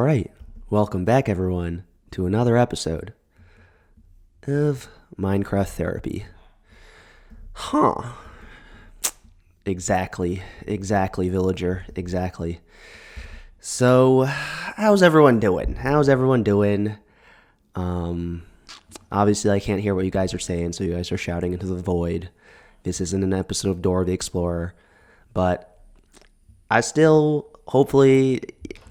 right, welcome back everyone to another episode of Minecraft Therapy. Huh. Exactly, villager, exactly. So, how's everyone doing? Obviously I can't hear what you guys are saying, so you guys are shouting into the void. This isn't an episode of Dora the Explorer, but I still hopefully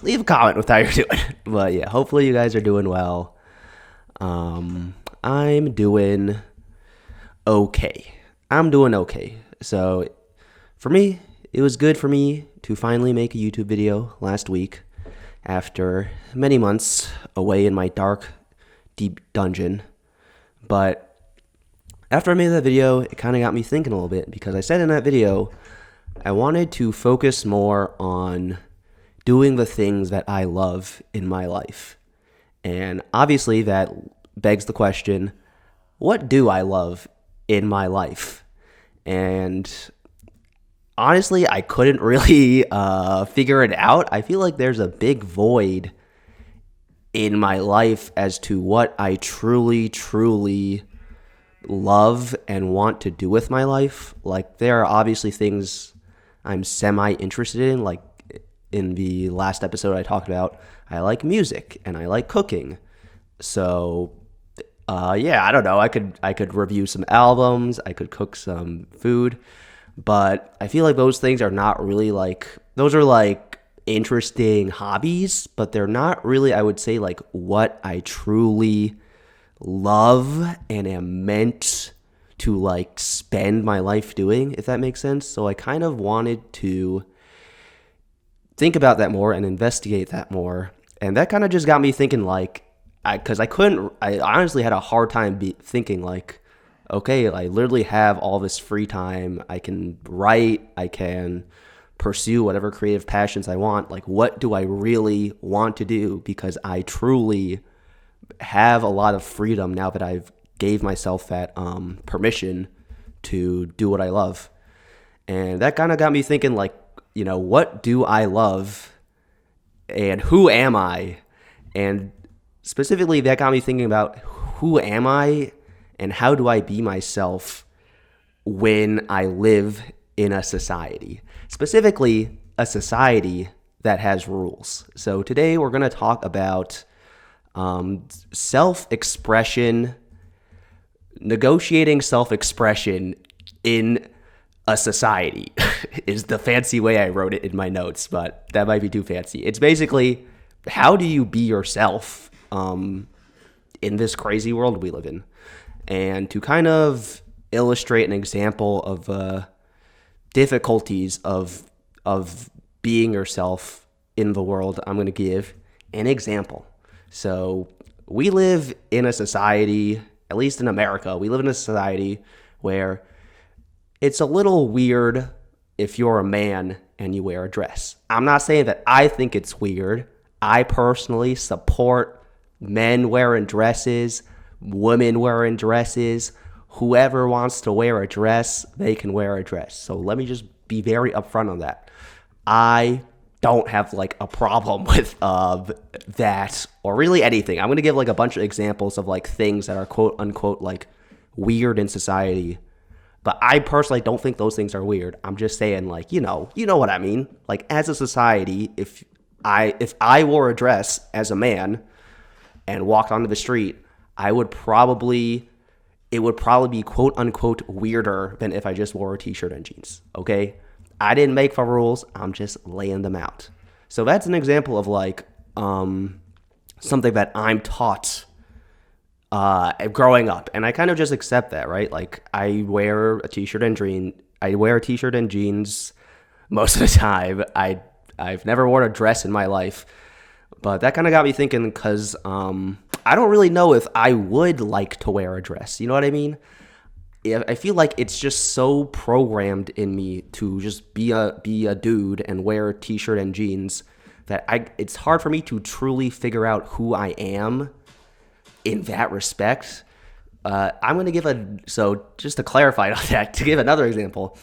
leave a comment with how you're doing. But yeah, hopefully you guys are doing well. I'm doing okay. So for me, it was good for me to finally make a YouTube video last week after many months away in my dark, deep dungeon. But after I made that video, it kind of got me thinking a little bit, because I said in that video I wanted to focus more on doing the things that I love in my life. And obviously that begs the question, what do I love in my life? And honestly, I couldn't really figure it out. I feel like there's a big void in my life as to what I truly love and want to do with my life. Like, there are obviously things I'm semi-interested in. Like in the last episode I talked about, I like music and I like cooking. So yeah, I don't know. I could review some albums, I could cook some food, but I feel like those things are not really those are like interesting hobbies, but they're not really, I would say, like what I truly love and am meant to like spend my life doing, if that makes sense. So I kind of wanted to think about that more and investigate that more. And that kind of just got me thinking, like, because I honestly had a hard time thinking like, okay, I literally have all this free time. I can write, I can pursue whatever creative passions I want. Like, what do I really want to do? Because I truly have a lot of freedom now that I've gave myself that permission to do what I love. And that kind of got me thinking, like, you know, what do I love and who am I? And specifically, that got me thinking about who am I and how do I be myself when I live in a society, specifically a society that has rules. So today we're going to talk about self-expression, negotiating self-expression in a society is the fancy way I wrote it in my notes, but that might be too fancy. It's basically, how do you be yourself in this crazy world we live in? And to kind of illustrate an example of difficulties of being yourself in the world, I'm going to give an example. So we live in a society, at least in America, we live in a society where it's a little weird if you're a man and you wear a dress. I'm not saying that I think it's weird. I personally support men wearing dresses, women wearing dresses. Whoever wants to wear a dress, they can wear a dress. So let me just be very upfront on that. I don't have like a problem with that or really anything. I'm going to give like a bunch of examples of like things that are quote unquote like weird in society. But I personally don't think those things are weird. I'm just saying, like, you know what I mean? Like, as a society, if I wore a dress as a man and walked onto the street, it would probably be quote unquote weirder than if I just wore a t-shirt and jeans. Okay? I didn't make the rules. I'm just laying them out. So that's an example of like something that I'm taught growing up, and I kind of just accept that, right? Like, I wear a t-shirt and jeans most of the time. I've never worn a dress in my life, but that kind of got me thinking, because I don't really know if I would like to wear a dress. You know what I mean? I feel like it's just so programmed in me to just be a dude and wear a t-shirt and jeans that it's hard for me to truly figure out who I am in that respect. I'm going to give just to clarify on that, to give another example,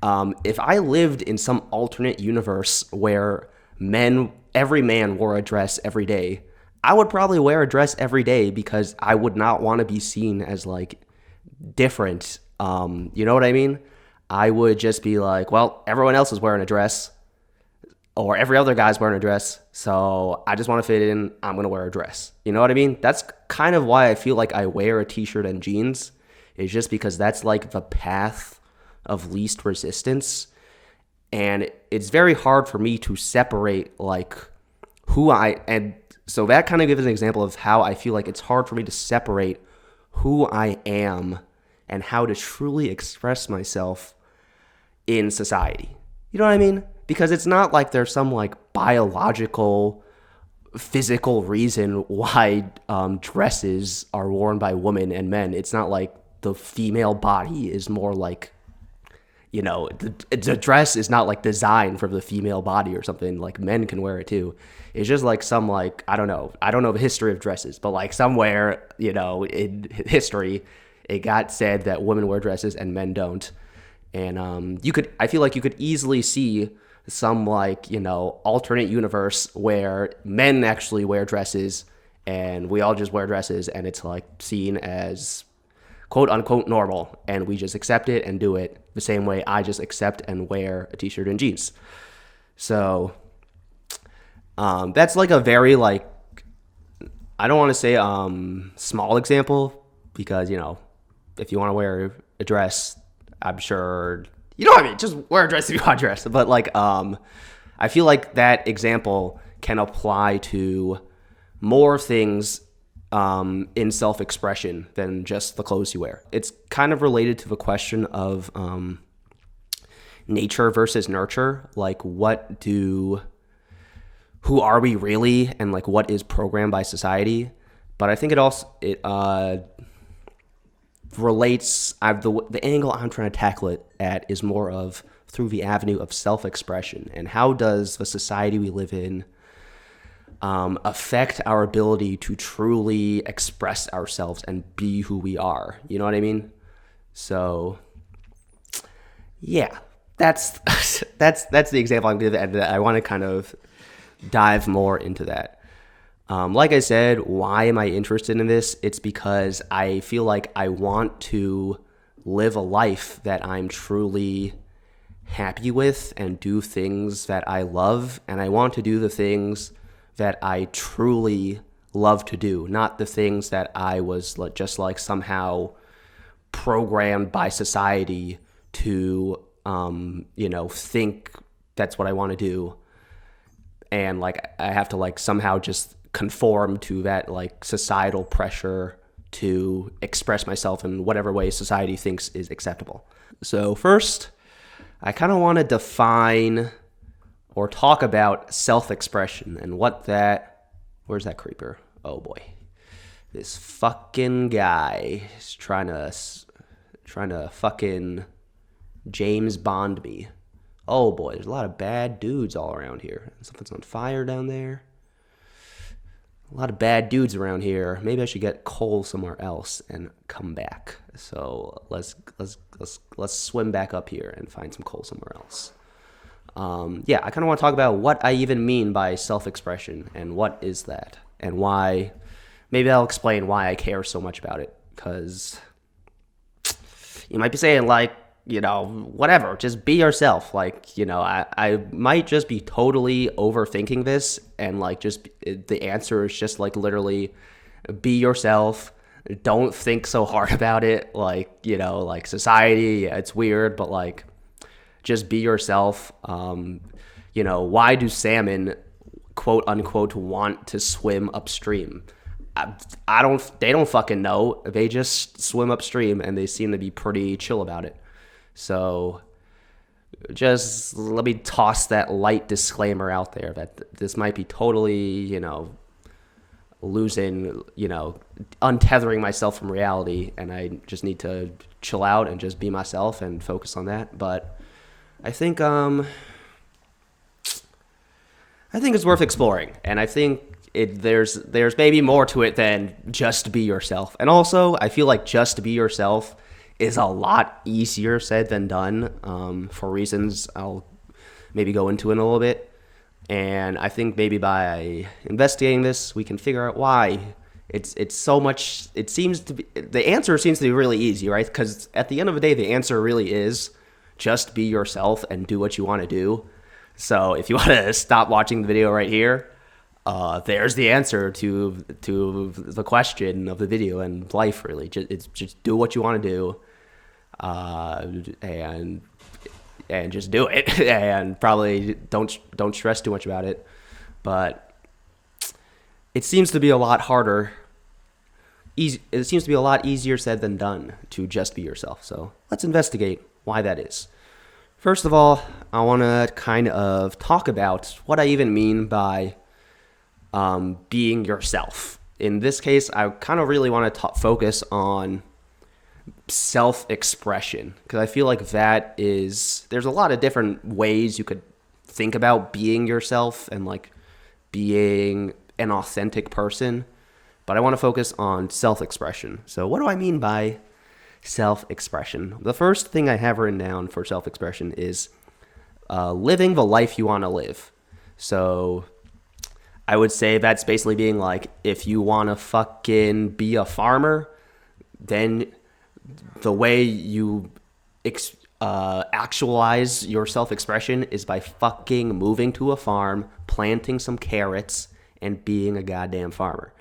if I lived in some alternate universe where every man wore a dress every day, I would probably wear a dress every day because I would not want to be seen as like different. You know what I mean? I would just be like, well, everyone else is wearing a dress, or every other guy's wearing a dress, so I just want to fit in. I'm going to wear a dress. You know what I mean? That's kind of why I feel like I wear a t-shirt and jeans, is just because that's like the path of least resistance. And it's very hard for me to separate like and so that kind of gives an example of how I feel like it's hard for me to separate who I am and how to truly express myself in society. You know what I mean? Because it's not like there's some like biological, physical reason why dresses are worn by women and men. It's not like the female body is more like, you know, the dress is not like designed for the female body or something. Like men can wear it too. It's just like some like, I don't know the history of dresses, but like somewhere, you know, in history, it got said that women wear dresses and men don't. And I feel like you could easily see some like, you know, alternate universe where men actually wear dresses and we all just wear dresses, and it's like seen as quote unquote normal, and we just accept it and do it the same way I just accept and wear a t-shirt and jeans. So that's like a very like, I don't want to say small example, because, you know, if you want to wear a dress, I'm sure, you know what I mean, just wear a dress if you want a dress. But like, I feel like that example can apply to more things in self-expression than just the clothes you wear. It's kind of related to the question of nature versus nurture. Like, who are we really, and like what is programmed by society? But I think it relates. The angle I'm trying to tackle it at is more of through the avenue of self-expression, and how does the society we live in affect our ability to truly express ourselves and be who we are. You know what I mean? So yeah, that's the example I'm giving, and I want to kind of dive more into that. Like I said, why am I interested in this? It's because I feel like I want to live a life that I'm truly happy with and do things that I love, and I want to do the things that I truly love to do, not the things that I was just like somehow programmed by society to, you know, think that's what I want to do. And like, I have to like somehow just conform to that like societal pressure to express myself in whatever way society thinks is acceptable. So first, I kind of want to define or talk about self-expression and where's that creeper? Oh boy. This fucking guy is trying to fucking James Bond me. Oh boy, there's a lot of bad dudes all around here. Something's on fire down there. A lot of bad dudes around here. Maybe I should get coal somewhere else and come back. So let's swim back up here and find some coal somewhere else. Yeah, I kind of want to talk about what I even mean by self-expression and what is that, and why. Maybe I'll explain why I care so much about it, because you might be saying like, you know, whatever, just be yourself. Like, you know, I might just be totally overthinking this, and like just the answer is just like literally be yourself. Don't think so hard about it. Like, you know, like society, yeah, it's weird, but like just be yourself. You know, why do salmon, quote unquote, want to swim upstream? They don't fucking know. They just swim upstream and they seem to be pretty chill about it. So just let me toss that light disclaimer out there that this might be totally, you know, losing, you know, untethering myself from reality, and I just need to chill out and just be myself and focus on that. But I think it's worth exploring, and I think there's maybe more to it than just be yourself. And also, I feel like just be yourself is a lot easier said than done, for reasons I'll maybe go into in a little bit. And I think maybe by investigating this, we can figure out why it's so much. It seems to be the answer seems to be really easy, right? Because at the end of the day, the answer really is just be yourself and do what you want to do. So if you want to stop watching the video right here, there's the answer to the question of the video and life. Really, just do what you want to do, and just do it, and probably don't stress too much about it. But it seems to be a lot harder. It seems to be a lot easier said than done to just be yourself. So let's investigate why that is. First of all, I want to kind of talk about what I even mean by being yourself. In this case, I kind of really want to focus on self-expression, because I feel like there's a lot of different ways you could think about being yourself and like being an authentic person, but I want to focus on self-expression. So what do I mean by self-expression? The first thing I have written down for self-expression is living the life you want to live. So I would say that's basically being like, if you want to fucking be a farmer, then the way you actualize your self-expression is by fucking moving to a farm, planting some carrots, and being a goddamn farmer.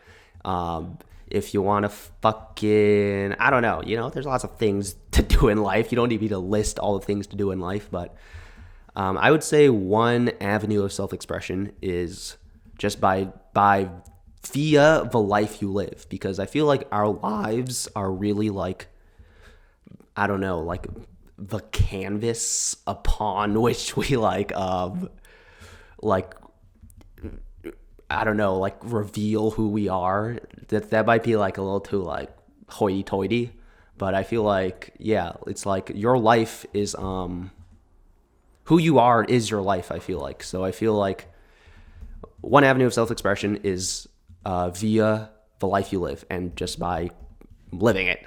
If you want to fucking, I don't know, there's lots of things to do in life. You don't need me to list all the things to do in life, but I would say one avenue of self-expression is just by via the life you live, because I feel like our lives are really like, I don't know, like the canvas upon which we like I don't know, like reveal who we are. That might be like a little too like hoity-toity, but I feel like, yeah, it's like your life is who you are is your life, I feel like. So I feel like one avenue of self-expression is via the life you live and just by living it.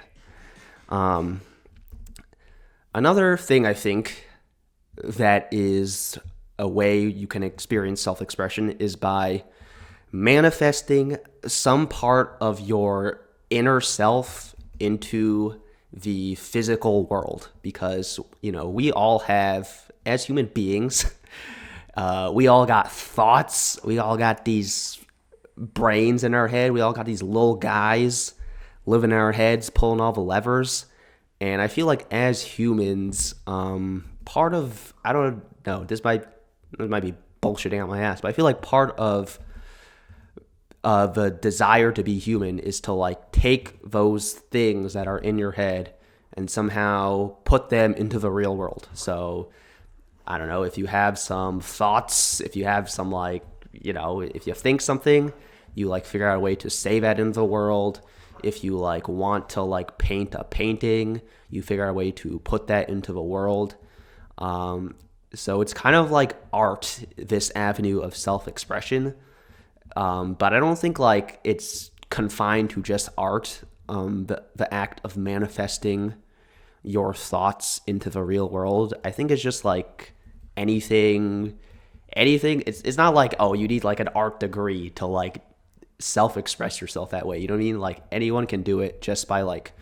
Another thing I think that is a way you can experience self-expression is by manifesting some part of your inner self into the physical world. Because, we all have, as human beings, we all got thoughts. We all got these brains in our head. We all got these little guys living in our heads, pulling all the levers. And I feel like as humans, part of, I don't know, this might be bullshitting out my ass, but I feel like part of the desire to be human is to like take those things that are in your head and somehow put them into the real world. So I don't know, if you have some thoughts, if you have some like, if you think something, you like figure out a way to say that into the world. If you like want to like paint a painting, you figure out a way to put that into the world. So it's kind of like art, this avenue of self-expression. But I don't think like it's confined to just art. The act of manifesting your thoughts into the real world, I think it's just like anything. It's not like, oh, you need like an art degree to like self-express yourself that way. You know what I mean? Like anyone can do it just by like,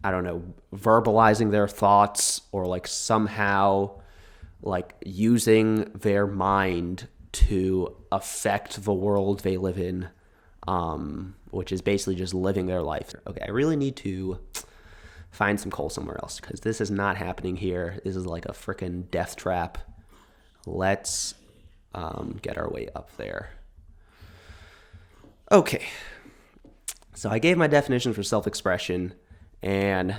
I don't know, verbalizing their thoughts or like somehow like using their mind to affect the world they live in, which is basically just living their life. Okay, I really need to find some coal somewhere else because this is not happening here. This is like a freaking death trap. Let's get our way up there. Okay, so I gave my definition for self-expression, and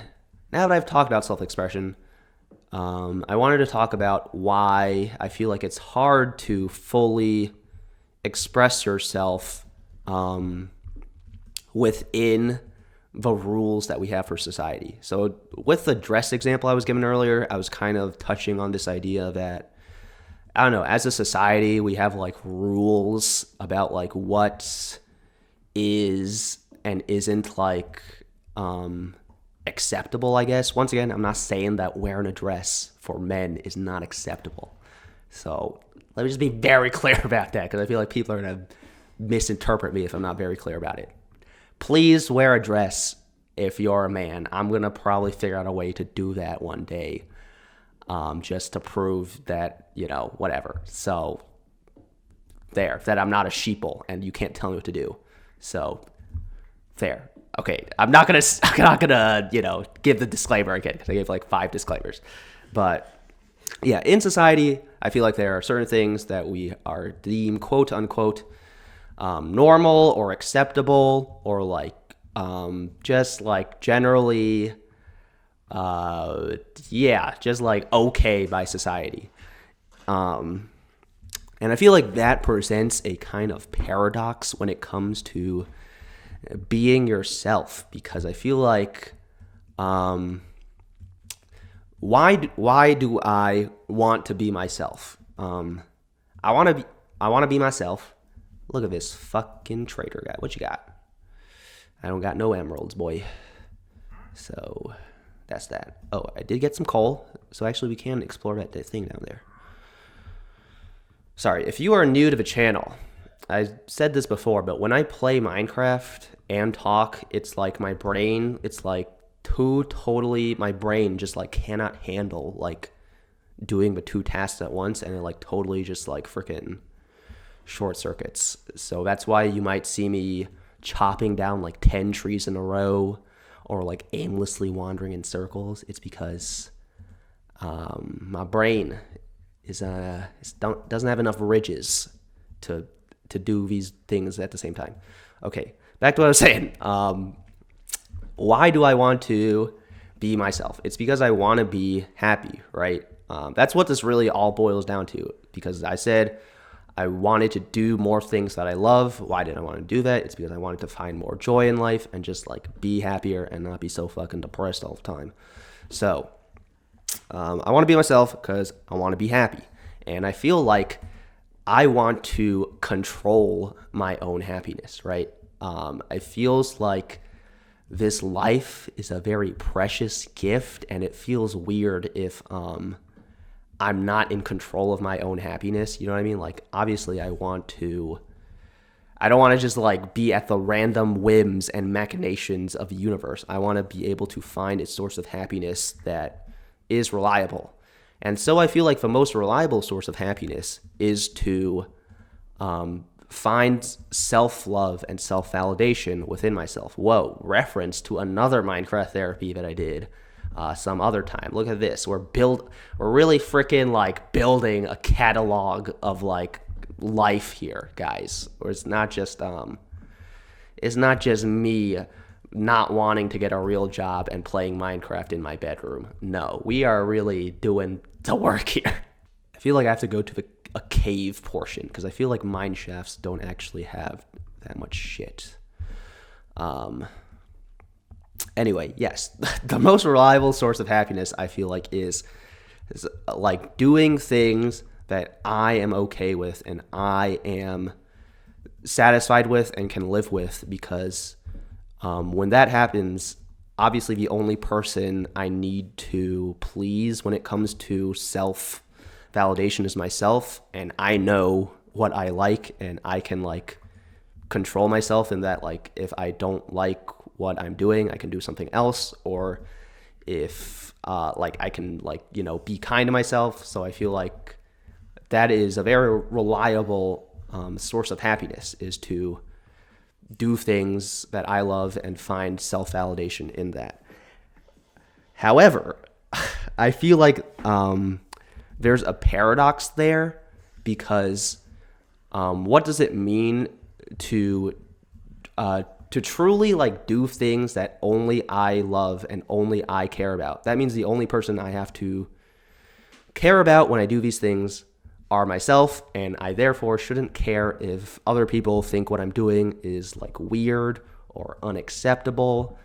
now that I've talked about self-expression, I wanted to talk about why I feel like it's hard to fully express yourself within the rules that we have for society. So with the dress example I was given earlier, I was kind of touching on this idea that, I don't know, as a society, we have like rules about like what is and isn't like acceptable, I guess. Once again, I'm not saying that wearing a dress for men is not acceptable. So Let me just be very clear about that, because I feel like people are going to misinterpret me if I'm not very clear about it. Please wear a dress if you're a man. I'm going to probably figure out a way to do that one day, just to prove that, whatever. So, that I'm not a sheeple and you can't tell me what to do. So, there. Okay, I'm not gonna give the disclaimer again, because I gave like 5 disclaimers. But yeah, in society, I feel like there are certain things that we are deemed quote unquote normal or acceptable, or like just like generally just like okay by society. And I feel like that presents a kind of paradox when it comes to being yourself, because I feel like why do I want to be myself? I want to be myself. Look at this fucking traitor guy. What you got? I don't got no emeralds, boy. So that's that. Oh, I did get some coal, so actually we can explore that thing down there. Sorry, if you are new to the channel, I said this before, but when I play Minecraft and talk, it's like my brain, my brain just like cannot handle like doing the 2 tasks at once, and it like totally just like freaking short circuits. So that's why you might see me chopping down like 10 trees in a row, or like aimlessly wandering in circles. It's because my brain doesn't have enough ridges to do these things at the same time. Okay, back to what I was saying. Why do I want to be myself? It's because I want to be happy, right? That's what this really all boils down to, because I said I wanted to do more things that I love. Why did I want to do that? It's because I wanted to find more joy in life and just like be happier and not be so fucking depressed all the time. So I want to be myself because I want to be happy. And I feel like I want to control my own happiness, right? It feels like this life is a very precious gift, and it feels weird if I'm not in control of my own happiness. You know what I mean? Like, obviously, I don't want to just like be at the random whims and machinations of the universe. I want to be able to find a source of happiness that is reliable. And so I feel like the most reliable source of happiness is to find self-love and self-validation within myself. Whoa, reference to another Minecraft therapy that I did some other time. Look at this. We're really freaking like building a catalog of like life here, guys. Or it's not just me not wanting to get a real job and playing Minecraft in my bedroom. No, we are really doing the work here. I feel like I have to go to a cave portion, because I feel like mine shafts don't actually have that much shit. Anyway, yes, the most reliable source of happiness, I feel like, is like doing things that I am okay with and I am satisfied with and can live with, because when that happens, obviously the only person I need to please when it comes to self-validation is myself, and I know what I like, and I can like control myself in that, like, if I don't like what I'm doing, I can do something else, or if like I can like, be kind to myself. So I feel like that is a very reliable source of happiness, is to do things that I love and find self-validation in that. However, I feel like there's a paradox there, because what does it mean to truly like do things that only I love and only I care about? That means the only person I have to care about when I do these things are myself, and I therefore shouldn't care if other people think what I'm doing is like weird or unacceptable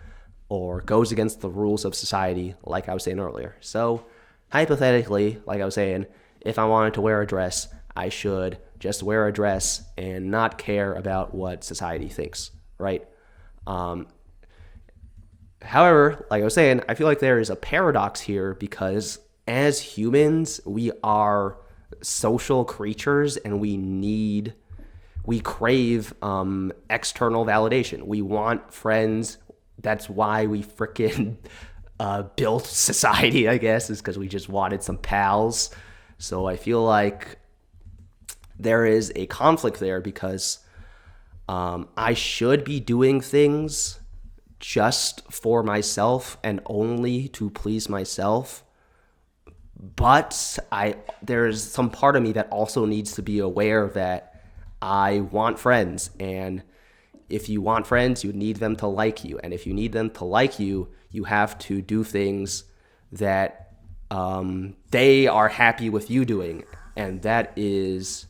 or goes against the rules of society, like I was saying earlier. So hypothetically, like I was saying, if I wanted to wear a dress, I should just wear a dress and not care about what society thinks, right? However, like I was saying, I feel like there is a paradox here, because as humans, we are social creatures, and we crave external validation. We want friends. That's why we freaking built society, I guess, is because we just wanted some pals. So I feel like there is a conflict there, because I should be doing things just for myself and only to please myself. But there's some part of me that also needs to be aware that I want friends. And if you want friends, you need them to like you. And if you need them to like you, you have to do things that they are happy with you doing. And that is,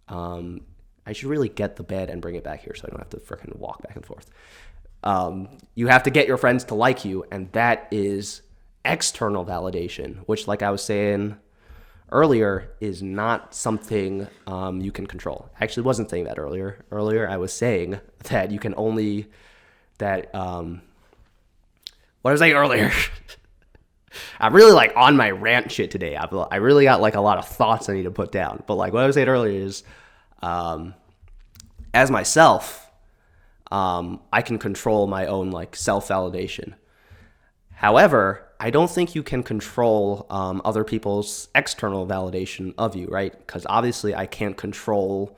I should really get the bed and bring it back here so I don't have to freaking walk back and forth. You have to get your friends to like you, and that is external validation, which, like I was saying earlier, is not something you can control. I actually wasn't saying that earlier. Earlier, I was saying that you can only, what was I saying earlier? I'm really like on my rant shit today. I really got like a lot of thoughts I need to put down. But like what I was saying earlier is, as myself, I can control my own like self-validation. However, I don't think you can control other people's external validation of you, right? Because obviously I can't control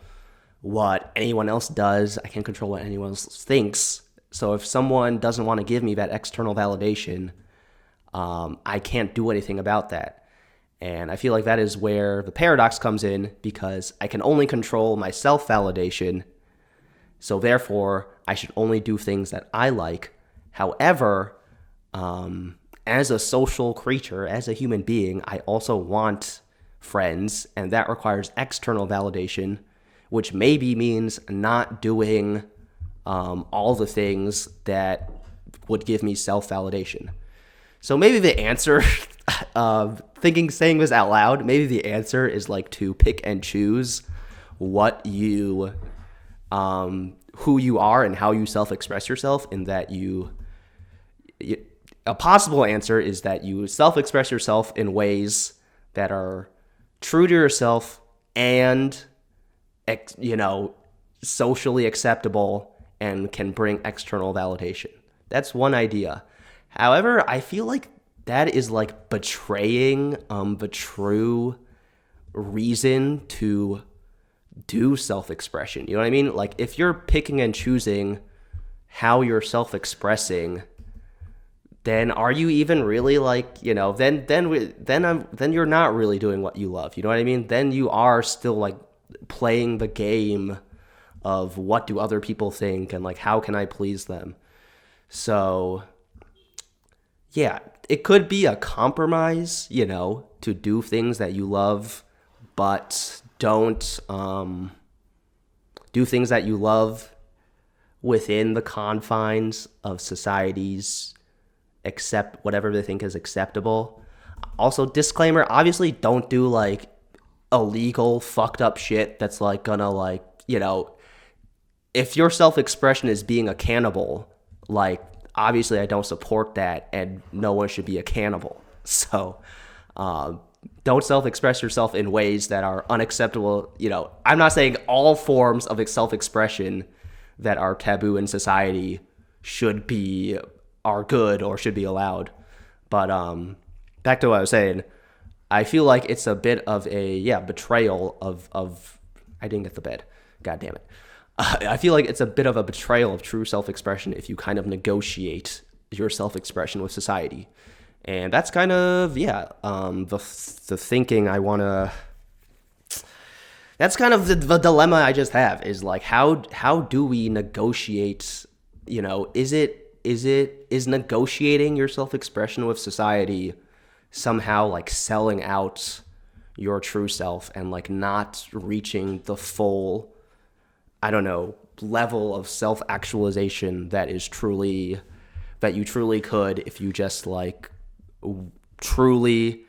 what anyone else does. I can't control what anyone else thinks. So if someone doesn't want to give me that external validation, I can't do anything about that. And I feel like that is where the paradox comes in, because I can only control my self-validation. So therefore, I should only do things that I like. However, as a social creature, as a human being, I also want friends, and that requires external validation, which maybe means not doing all the things that would give me self-validation. So maybe the answer, saying this out loud, maybe the answer is like to pick and choose what you, who you are and how you self-express yourself, in that a possible answer is that you self-express yourself in ways that are true to yourself and, socially acceptable and can bring external validation. That's one idea. However, I feel like that is like betraying the true reason to do self-expression. You know what I mean? Like if you're picking and choosing how you're self-expressing, then are you even really like, then you're not really doing what you love. You know what I mean? Then you are still like playing the game of what do other people think and like how can I please them. So yeah, it could be a compromise, to do things that you love, but don't do things that you love within the confines of society's accept whatever they think is acceptable. Also, disclaimer, obviously don't do like illegal fucked up shit that's like gonna like, if your self-expression is being a cannibal, like obviously I don't support that, and no one should be a cannibal. So don't self-express yourself in ways that are unacceptable. I'm not saying all forms of self-expression that are taboo in society are good or should be allowed. But back to what I was saying, I feel like it's a bit of a betrayal of I didn't get the bed. God damn it. I feel like it's a bit of a betrayal of true self-expression if you kind of negotiate your self-expression with society. And that's kind of, the thinking I want to... That's kind of the dilemma I just have, is like, how do we negotiate, is negotiating your self-expression with society somehow like selling out your true self and like not reaching the full, level of self-actualization that you truly could if you just like truly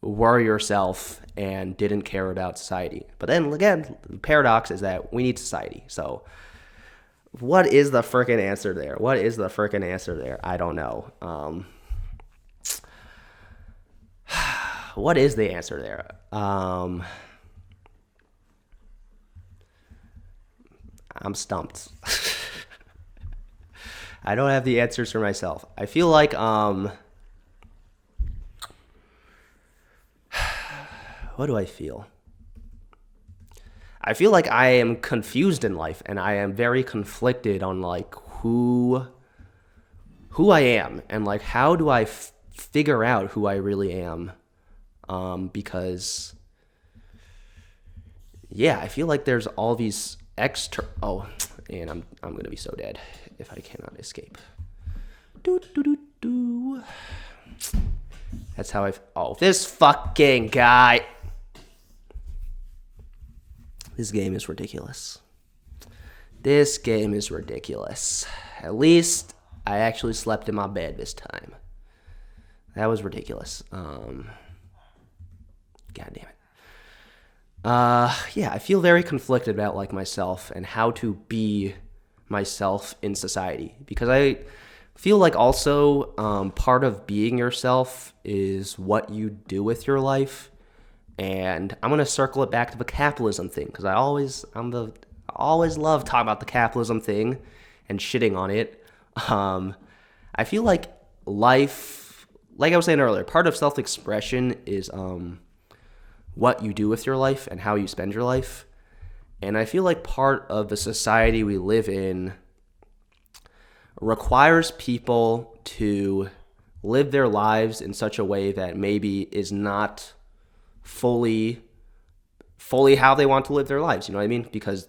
were yourself and didn't care about society. But then again, the paradox is that we need society. So what is the frickin' answer there? I don't know. what is the answer there? I'm stumped. I don't have the answers for myself. I feel like what do I feel? I feel like I am confused in life, and I am very conflicted on like who I am, and like how do I figure out who I really am? Because yeah, I feel like there's all these and I'm gonna be so dead if I cannot escape. That's how this fucking guy. This game is ridiculous. This game is ridiculous. At least I actually slept in my bed this time. That was ridiculous. God damn it. Yeah, I feel very conflicted about like myself and how to be myself in society, because I feel like also part of being yourself is what you do with your life. And I'm gonna circle it back to the capitalism thing, because I always love talking about the capitalism thing and shitting on it. I feel like life, like I was saying earlier, part of self-expression is what you do with your life and how you spend your life. And I feel like part of the society we live in requires people to live their lives in such a way that maybe is not fully how they want to live their lives. You know what I mean? Because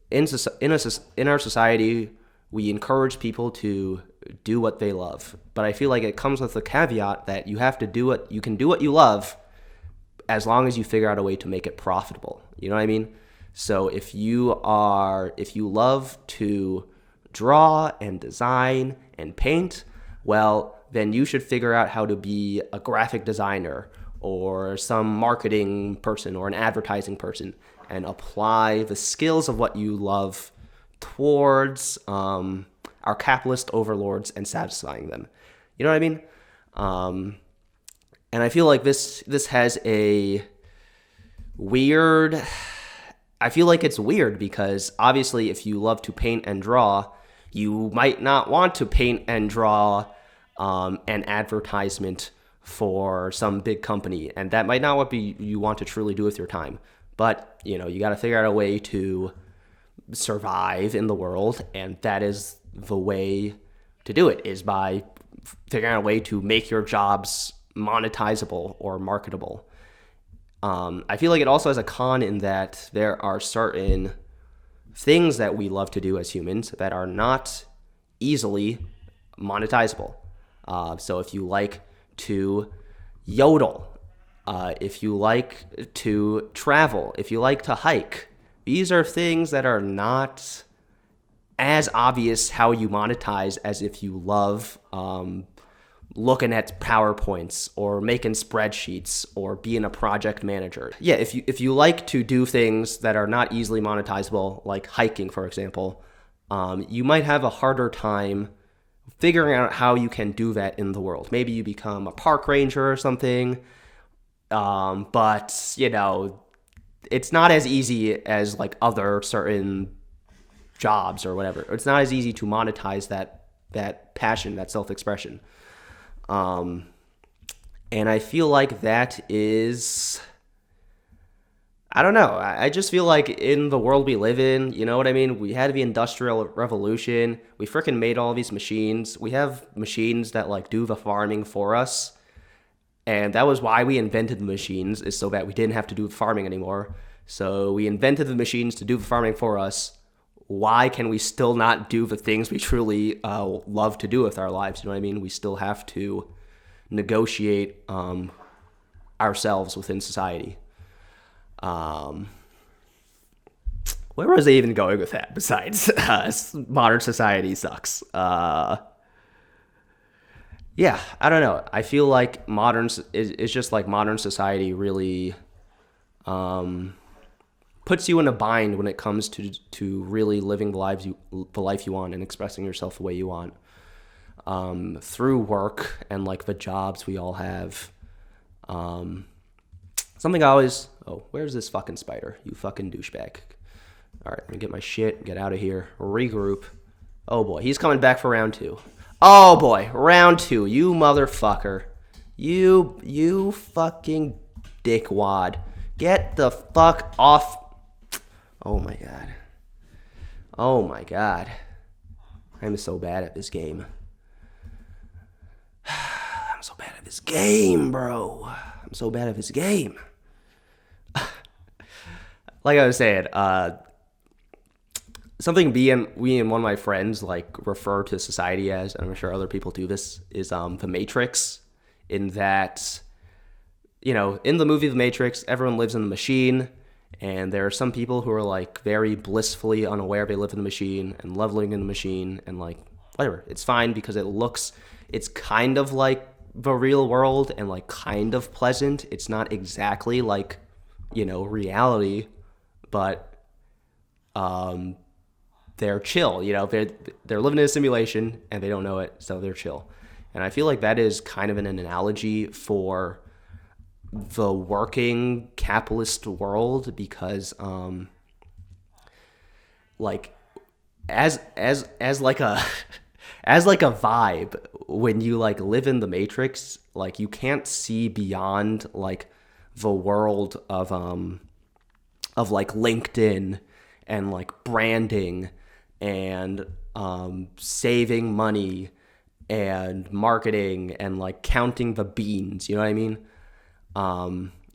in our society, we encourage people to do what they love. But I feel like it comes with the caveat that you have to you can do what you love as long as you figure out a way to make it profitable. You know what I mean? So if you love to draw and design and paint, well, then you should figure out how to be a graphic designer or some marketing person or an advertising person and apply the skills of what you love towards our capitalist overlords and satisfying them. You know what I mean? And I feel like this has a weird... I feel like it's weird because obviously if you love to paint and draw, you might not want to paint and draw an advertisement for some big company, and that might not what you want to truly do with your time. But, you know, you got to figure out a way to survive in the world, and that is the way to do it, is by figuring out a way to make your jobs monetizable or marketable. I feel like it also has a con in that there are certain things that we love to do as humans that are not easily monetizable. So if you like to yodel, if you like to travel, if you like to hike, these are things that are not as obvious how you monetize as if you love looking at PowerPoints or making spreadsheets or being a project manager. Yeah, if you like to do things that are not easily monetizable, like hiking, for example, you might have a harder time figuring out how you can do that in the world. Maybe you become a park ranger or something, but, you know, it's not as easy as like other certain jobs or whatever. It's not as easy to monetize that passion, that self-expression. And I feel like that is, I don't know. I just feel like in the world we live in, you know what I mean? We had the Industrial Revolution. We freaking made all these machines. We have machines that like do the farming for us. And that was why we invented the machines, is so that we didn't have to do the farming anymore. So we invented the machines to do the farming for us. Why can we still not do the things we truly love to do with our lives? You know what I mean? We still have to negotiate ourselves within society. Where was I even going with that besides modern society sucks? Yeah, I don't know. I feel like it's just like modern society really puts you in a bind when it comes to really living the life you want and expressing yourself the way you want, through work and like the jobs we all have. Something I always... Oh, where's this fucking spider? You fucking douchebag. All right, let me get my shit, get out of here, regroup. Oh boy, he's coming back for round 2. Oh boy, round 2, you motherfucker. You fucking dickwad. Get the fuck off. Oh my god. Oh my god. I'm so bad at this game. I'm so bad at this game, bro. I'm so bad at this game. Like I was saying, something we and one of my friends like refer to society as, and I'm sure other people do this, is the Matrix. In that, you know, in the movie The Matrix, everyone lives in the machine, and there are some people who are like very blissfully unaware they live in the machine and leveling in the machine, and like whatever, it's fine because it's kind of like the real world and like kind of pleasant. It's not exactly like, you know, reality, but they're chill, you know, they're living in a simulation and they don't know it, so they're chill. And I feel like that is kind of an analogy for the working capitalist world, because like as like a as like a vibe, when you like live in the Matrix, like you can't see beyond like the world of like LinkedIn and like branding and saving money and marketing and like counting the beans, you know what I mean?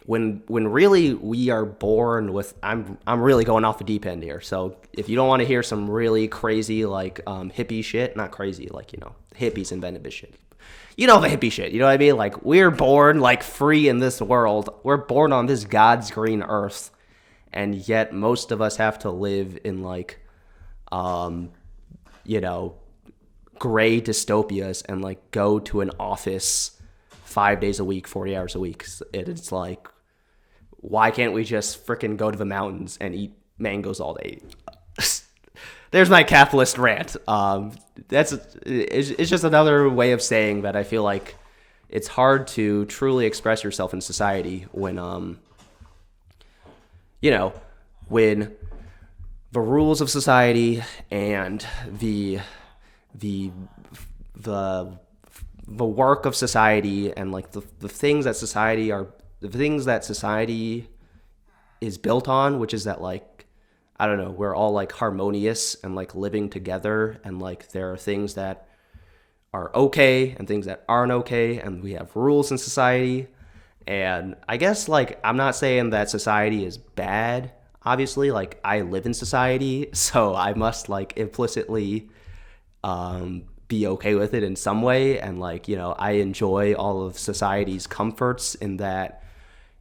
When really we are born with, I'm really going off the deep end here. So if you don't want to hear some really crazy like hippie shit, not crazy, like, you know, hippies invented this shit. You know, the hippie shit, you know what I mean? Like, we're born like free in this world. We're born on this God's green earth, and yet most of us have to live in like you know, gray dystopias and like go to an office 5 days a week, 40 hours a week. It's like, why can't we just freaking go to the mountains and eat mangoes all day? There's my capitalist rant. It's just another way of saying that I feel like it's hard to truly express yourself in society when, you know, when the rules of society and the work of society and like the things that society are, the things that society is built on, which is that like, I don't know, we're all like harmonious and like living together, and like there are things that are okay and things that aren't okay, and we have rules in society. And I guess like, I'm not saying that society is bad. Obviously, like, I live in society, so I must like implicitly be okay with it in some way. And like, you know, I enjoy all of society's comforts in that,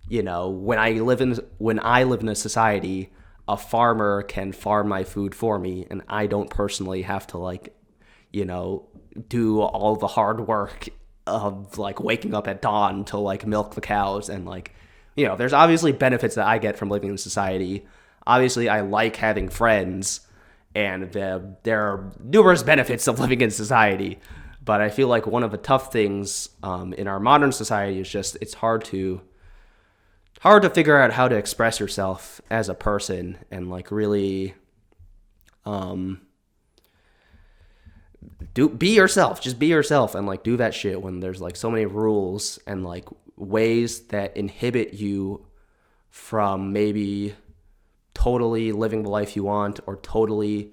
you know, when I live in a society, a farmer can farm my food for me, and I don't personally have to like, you know, do all the hard work of like waking up at dawn to like milk the cows. And like, you know, there's obviously benefits that I get from living in society. Obviously, I like having friends, and there are numerous benefits of living in society. But I feel like one of the tough things in our modern society is just, it's hard to figure out how to express yourself as a person and like really be yourself. Just be yourself and like do that shit when there's like so many rules and like ways that inhibit you from maybe totally living the life you want, or totally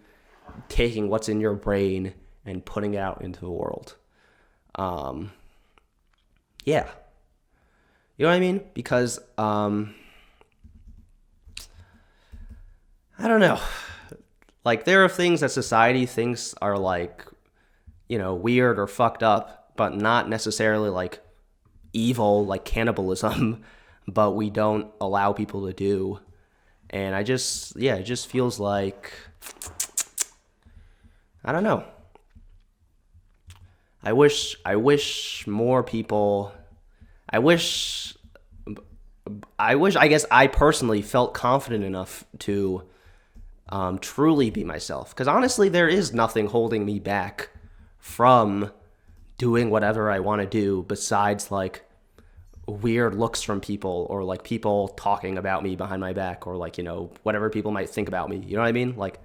taking what's in your brain and putting it out into the world. Yeah. You know what I mean? Because, I don't know. Like, there are things that society thinks are like, you know, weird or fucked up, but not necessarily like evil, like cannibalism, but we don't allow people to do. And it just feels like, I don't know. I wish more people, I guess I personally felt confident enough to truly be myself. Because honestly, there is nothing holding me back from doing whatever I want to do besides like weird looks from people, or like people talking about me behind my back, or like, whatever people might think about me. You know what I mean? Like,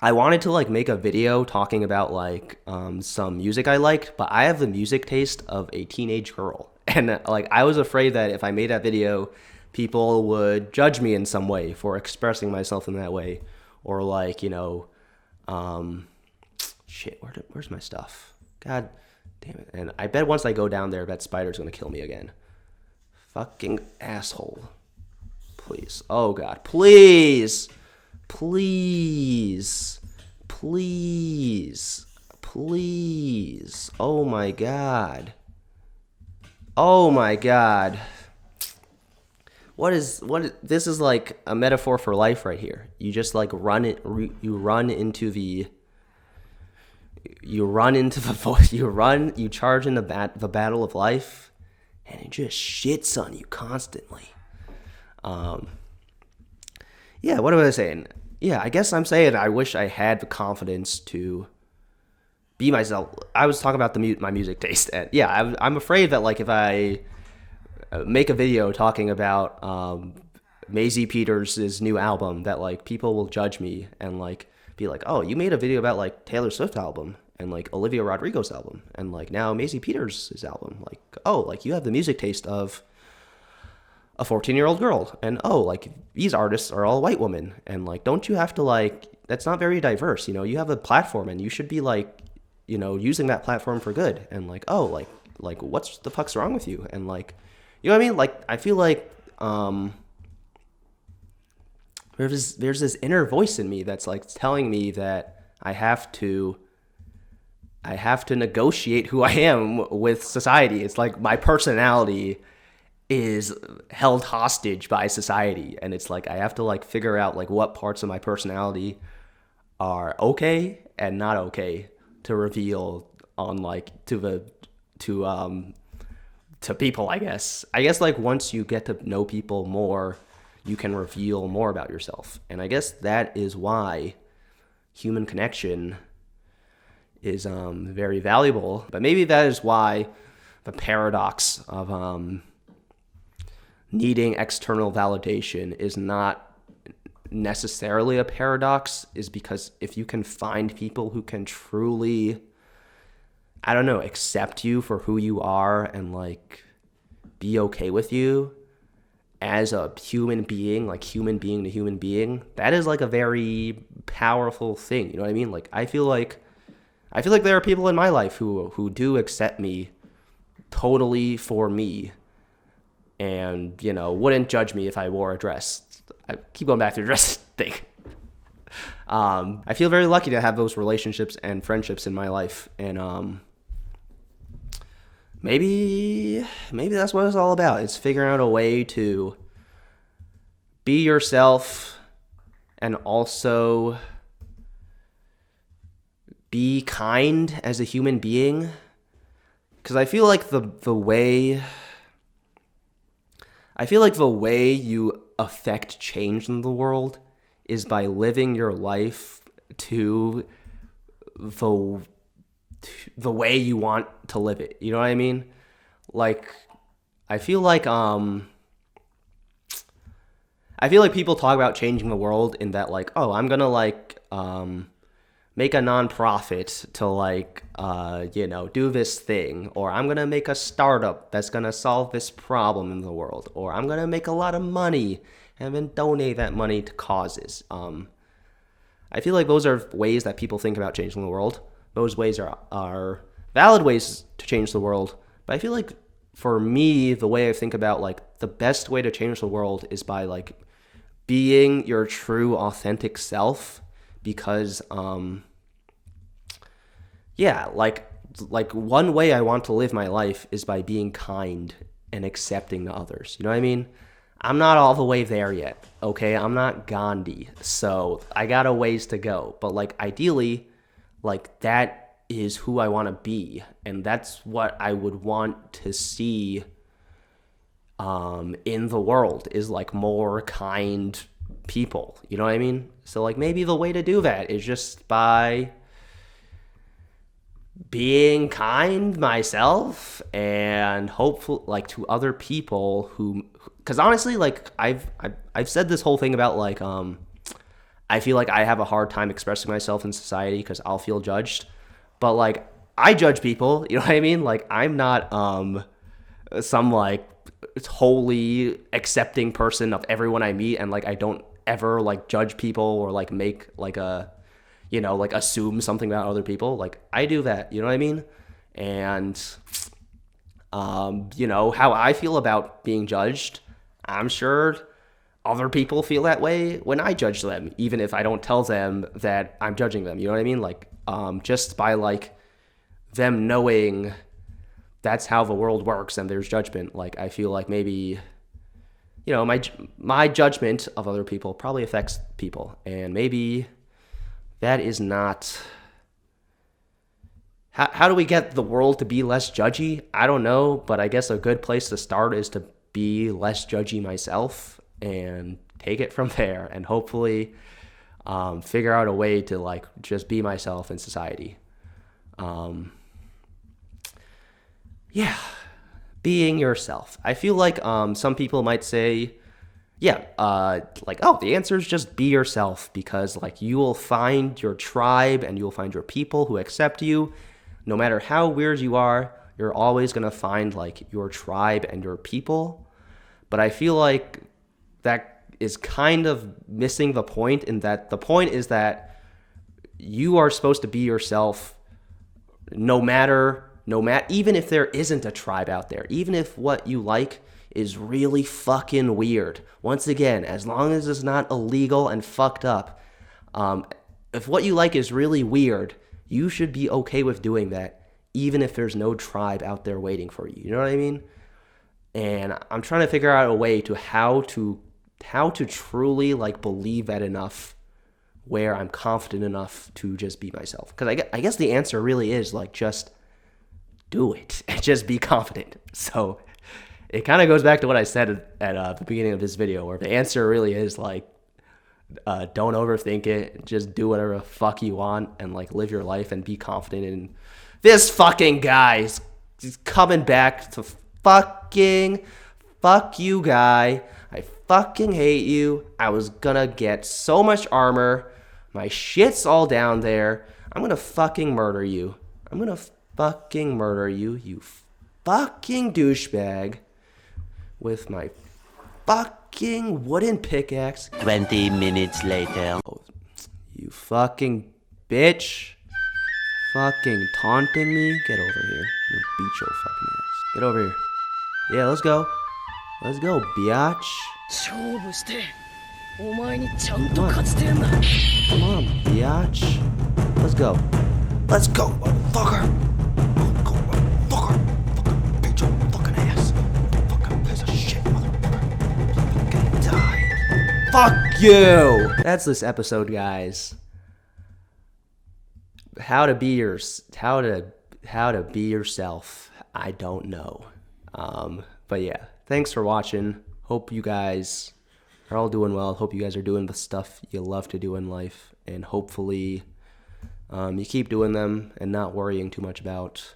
I wanted to like make a video talking about like some music I liked, but I have the music taste of a teenage girl. And like I was afraid that if I made that video, people would judge me in some way for expressing myself in that way. Or like, shit, where's my stuff? God damn it. And I bet once I go down there, that spider's gonna kill me again. Fucking asshole. Please. Oh God, please. Please, please, please. Oh my God. Oh my God. This is like a metaphor for life right here. You just like you charge into the battle of life, and it just shits on you constantly. Yeah, what am I saying? Yeah, I guess I'm saying I wish I had the confidence to be myself. I was talking about my music taste. And yeah, I'm afraid that like if I make a video talking about Maisie Peters' new album, that like people will judge me and like be like, oh, you made a video about like Taylor Swift album and like Olivia Rodrigo's album and like now Maisie Peters' album. Like, oh, like you have the music taste of a 14-year-old girl, and oh, like these artists are all white women, and like don't you have to like, that's not very diverse, you have a platform and you should be like, using that platform for good, and like, oh, like what's the fuck's wrong with you? And like, you know what I mean? Like I feel like there's this inner voice in me that's like telling me that I have to negotiate who I am with society. It's like my personality is held hostage by society, and it's like I have to like figure out like what parts of my personality are okay and not okay to reveal on like to people. I guess like once you get to know people more, you can reveal more about yourself, and I guess that is why human connection is very valuable. But maybe that is why the paradox of needing external validation is not necessarily a paradox, is because if you can find people who can truly, I don't know, accept you for who you are and like be okay with you as a human being, like human being to human being, that is like a very powerful thing. You know what I mean? Like I feel like there are people in my life who do accept me totally for me, and wouldn't judge me if I wore a dress. I keep going back to the dress thing. I feel very lucky to have those relationships and friendships in my life, and maybe that's what it's all about. It's figuring out a way to be yourself and also be kind as a human being, because I feel like the way you affect change in the world is by living your life to the way you want to live it. You know what I mean? Like, I feel like people talk about changing the world in that like, oh, I'm gonna like make a nonprofit to like do this thing, or I'm gonna make a startup that's gonna solve this problem in the world, or I'm gonna make a lot of money and then donate that money to causes. I feel like those are ways that people think about changing the world. Those ways are valid ways to change the world, but I feel like for me, the way I think about like the best way to change the world is by like being your true authentic self, because like one way I want to live my life is by being kind and accepting to others. You know what I mean? I'm not all the way there yet, okay? I'm not Gandhi, so I got a ways to go. But like ideally, like that is who I want to be, and that's what I would want to see in the world, is like more kind people. You know what I mean? So like maybe the way to do that is just by being kind myself and hopeful, like, to other people who, because honestly, like, I've said this whole thing about, like, I feel like I have a hard time expressing myself in society because I'll feel judged, but, like, I judge people, you know what I mean? Like, I'm not some, like, wholly accepting person of everyone I meet, and, like, I don't ever, like, judge people or, like, make, like, a, you know, like, assume something about other people. Like, I do that, you know what I mean? And, you know, how I feel about being judged, I'm sure other people feel that way when I judge them, even if I don't tell them that I'm judging them, you know what I mean? Like, just by, like, them knowing that's how the world works and there's judgment, like, I feel like maybe, you know, my judgment of other people probably affects people, and maybe that is not... How do we get the world to be less judgy? I don't know, but I guess a good place to start is to be less judgy myself and take it from there, and hopefully figure out a way to, like, just be myself in society. Yeah, being yourself. I feel like some people might say, yeah, like, oh, the answer is just be yourself, because, like, you will find your tribe and you'll find your people who accept you. No matter how weird you are, you're always going to find, like, your tribe and your people. But I feel like that is kind of missing the point, in that the point is that you are supposed to be yourself no matter, even if there isn't a tribe out there, even if what you like is really fucking weird. Once again, as long as it's not illegal and fucked up, if what you like is really weird, you should be okay with doing that, even if there's no tribe out there waiting for you. You know what I mean? And I'm trying to figure out a way to how to truly, like, believe that enough, where I'm confident enough to just be myself. Because I guess the answer really is, like, just do it and just be confident. So it kind of goes back to what I said at the beginning of this video, where the answer really is, like, don't overthink it. Just do whatever the fuck you want and, like, live your life and be confident in this fucking guy's coming back to fucking fuck you, guy. I fucking hate you. I was gonna get so much armor. My shit's all down there. I'm gonna fucking murder you. I'm gonna fucking murder you, you fucking douchebag, with my fucking wooden pickaxe. 20 minutes later. Oh, you fucking bitch. Fucking taunting me? Get over here. I'm gonna beat your fucking ass. Get over here. Yeah, let's go. Let's go, biatch. Come on, biatch. Let's go. Let's go, motherfucker. Let's go, motherfucker. Fucking beat your fucking ass. Fucking piece of shit, motherfucker. Fucking die. Fuck you. That's this episode, guys. How to be yourself. I don't know. But yeah, thanks for watching. Hope you guys are all doing well. Hope you guys are doing the stuff you love to do in life, and hopefully you keep doing them and not worrying too much about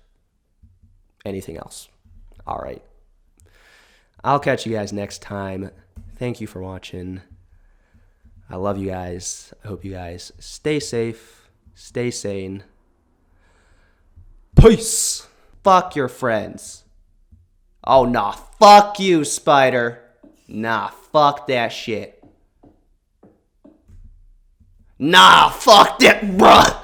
anything else. All right. I'll catch you guys next time. Thank you for watching. I love you guys. I hope you guys stay safe, stay sane. Peace. Fuck your friends. Oh, nah. Fuck you, Spider. Nah, fuck that shit. Nah, fuck that, bruh.